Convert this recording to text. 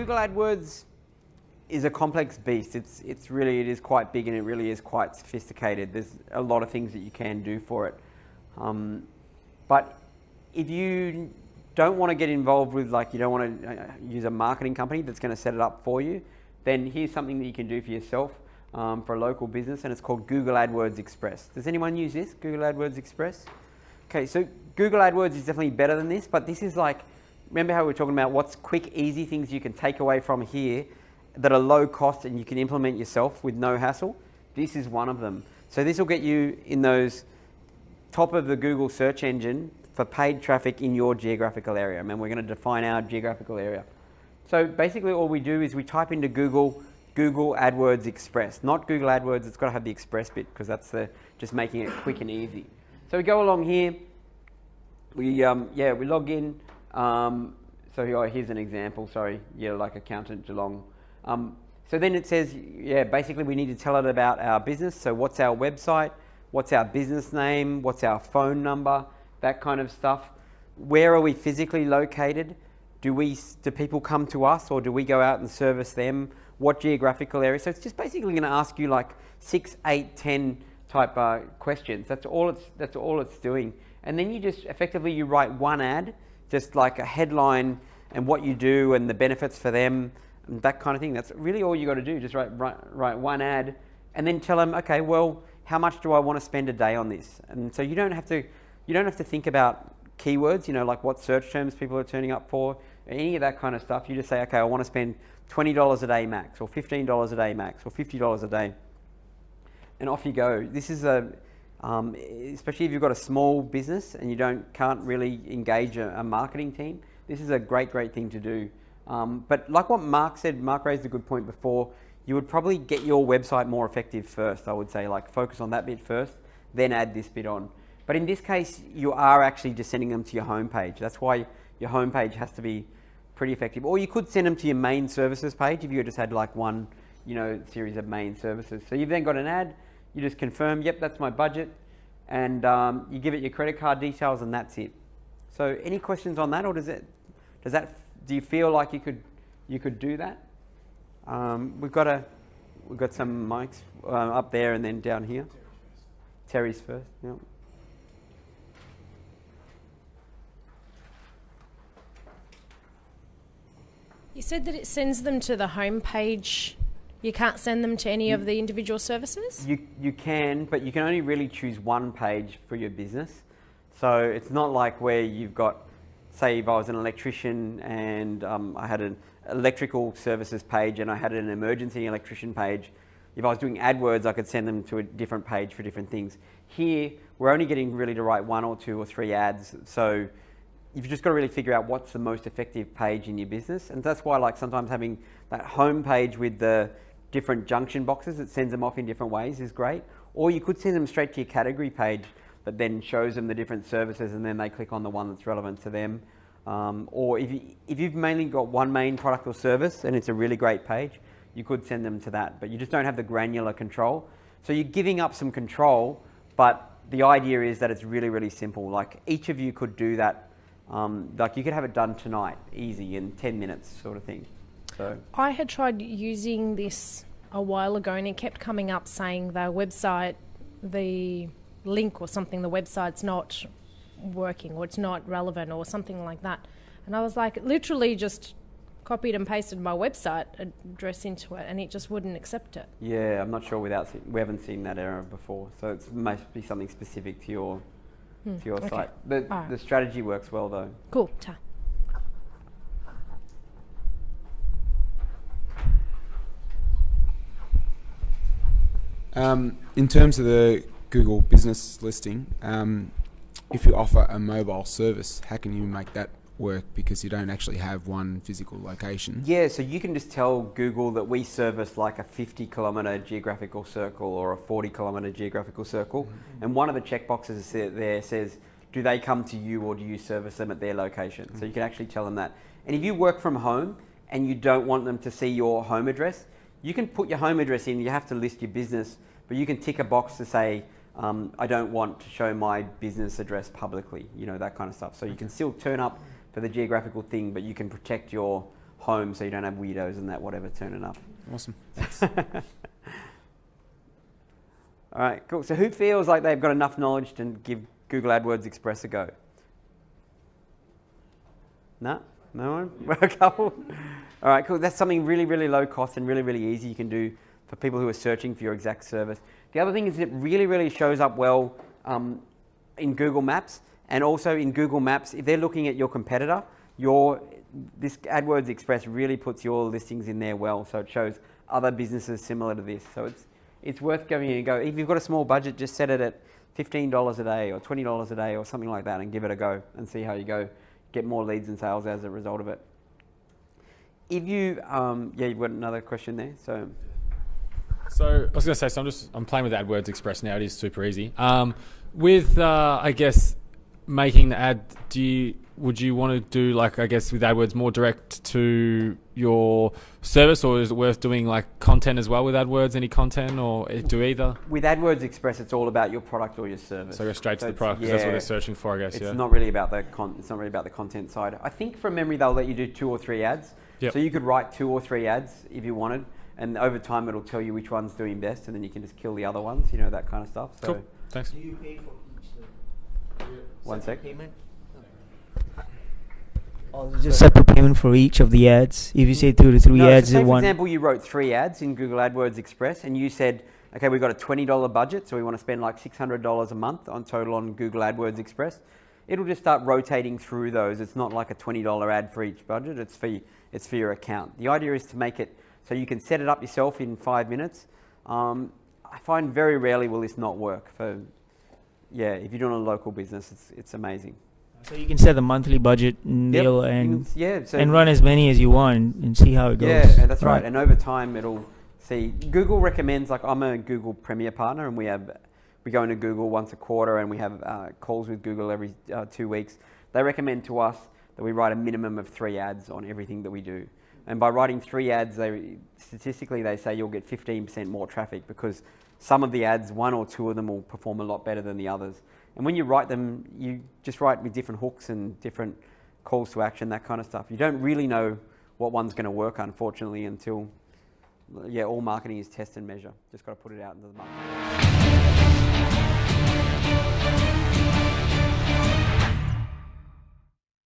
Google AdWords is a complex beast. It is quite big, and it really is quite sophisticated. There's a lot of things that you can do for it. But if you don't want to get involved with, like, you don't want to use a marketing company that's going to set it up for you, then here's something that you can do for yourself for a local business, and it's called Google AdWords Express. Does anyone use this, Google AdWords Express? Okay, so Google AdWords is definitely better than this, but this is like, remember how we were talking about what's quick, easy things you can take away from here that are low cost and you can implement yourself with no hassle? This is one of them. So this will get you in those top of the Google search engine for paid traffic in your geographical area. And then we're going to define our geographical area. So basically all we do is we type into Google AdWords Express. Not Google AdWords, it's got to have the Express bit because that's just making it quick and easy. So we go along here, we log in. So here's an example, sorry, like accountant Geelong. So then it says, basically we need to tell it about our business. So what's our website? What's our business name? What's our phone number? That kind of stuff. Where are we physically located? Do people come to us, or do we go out and service them? What geographical area? So it's just basically going to ask you like 6, 8, 10 type questions. That's all it's doing. And then you just effectively write one ad, just like a headline and what you do and the benefits for them, and that kind of thing. That's really all you got to do. Just write one ad, and then tell them, okay, well, how much do I want to spend a day on this? And so you don't have to think about keywords, like what search terms people are turning up for, any of that kind of stuff. You just say, okay, I want to spend $20 a day max, or $15 a day max, or $50 a day, and off you go. This is especially if you've got a small business and you can't really engage a marketing team, this is a great thing to do. But like what Mark said, Mark raised a good point before, you would probably get your website more effective first, I would say, like focus on that bit first, then add this bit on. But in this case, you are actually just sending them to your homepage. That's why your homepage has to be pretty effective. Or you could send them to your main services page if you just had like one, series of main services. So you've then got an ad, you just confirm, yep, that's my budget, and you give it your credit card details, and that's it. So any questions on that, or do you feel like you could do that? We've got some mics up there and then down here. Terry's first. Yeah. You said that it sends them to the home page. You can't send them to any of the individual services? You can, but you can only really choose one page for your business. So it's not like where you've got, say if I was an electrician and I had an electrical services page and I had an emergency electrician page. If I was doing AdWords, I could send them to a different page for different things. Here, we're only getting really to write 1 or 2 or 3 ads. So you've just got to really figure out what's the most effective page in your business. And that's why like sometimes having that home page with the different junction boxes that sends them off in different ways is great. Or you could send them straight to your category page that then shows them the different services, and then they click on the one that's relevant to them. Or if you've mainly got one main product or service and it's a really great page, you could send them to that, but you just don't have the granular control. So you're giving up some control, but the idea is that it's really simple. Like each of you could do that. Like you could have it done tonight, easy, in 10 minutes sort of thing. So I had tried using this a while ago and it kept coming up saying the website, the link or something, the website's not working or it's not relevant or something like that. And I was like, literally just copied and pasted my website address into it and it just wouldn't accept it. Yeah, I'm not sure we haven't seen that error before. So it must be something specific to your site. The strategy works well though. Cool. In terms of the Google business listing, if you offer a mobile service, how can you make that work because you don't actually have one physical location? Yeah, so you can just tell Google that we service like a 50-kilometre geographical circle or a 40-kilometre geographical circle. Mm-hmm. And one of the checkboxes there says, do they come to you or do you service them at their location? Mm-hmm. So you can actually tell them that. And if you work from home and you don't want them to see your home address, you can put your home address in. You have to list your business, but you can tick a box to say, I don't want to show my business address publicly, that kind of stuff. So you can still turn up for the geographical thing, but you can protect your home, so you don't have weirdos and that whatever turning up. Awesome. All right, cool. So who feels like they've got enough knowledge to give Google AdWords Express a go? No? No one? A couple? All right, cool. That's something really, really low cost and really, really easy you can do for people who are searching for your exact service. The other thing is it really, really shows up well in Google Maps, and also in Google Maps, if they're looking at your competitor, this AdWords Express really puts your listings in there well, so it shows other businesses similar to this. So it's worth giving it a go. If you've got a small budget, just set it at $15 a day or $20 a day or something like that and give it a go and see how you go. Get more leads and sales as a result of it. If you, you've got another question there. So I was going to say, I'm playing with AdWords Express now. It is super easy. With I guess making the ad, would you want to do like, I guess with AdWords more direct to your service, or is it worth doing like content as well with AdWords? Any content, or do either? With AdWords Express, it's all about your product or your service. So go straight to the product because that's what they're searching for, I guess. It's not really about the content side. I think from memory they'll let you do 2 or 3 ads. Yep. So you could write 2 or 3 ads if you wanted, and over time it'll tell you which one's doing best, and then you can just kill the other ones. That kind of stuff. So cool. Thanks. Do you pay for each? One sec. Payment. Or just separate payment for each of the ads? If you say 2 to 3 ads so say in for one. example, you wrote 3 ads in Google AdWords Express, and you said, okay, we've got a $20 budget, so we want to spend like $600 a month on total on Google AdWords Express. It'll just start rotating through those. It's not like a $20 ad for each budget. It's for your account. The idea is to make it so you can set it up yourself in 5 minutes. I find very rarely will this not work. If you're doing a local business, it's amazing. So you can set the monthly budget, Neil, and run as many as you want and see how it goes. Yeah, that's right. And over time, it'll see. Google recommends, like I'm a Google Premier partner, and we go into Google once a quarter, and we have calls with Google every 2 weeks. They recommend to us that we write a minimum of 3 ads on everything that we do. And by writing 3 ads, statistically they say you'll get 15% more traffic, because some of the ads, 1 or 2 of them will perform a lot better than the others. And when you write them, you just write with different hooks and different calls to action, that kind of stuff. You don't really know what one's going to work, unfortunately, until all marketing is test and measure. Just got to put it out into the market.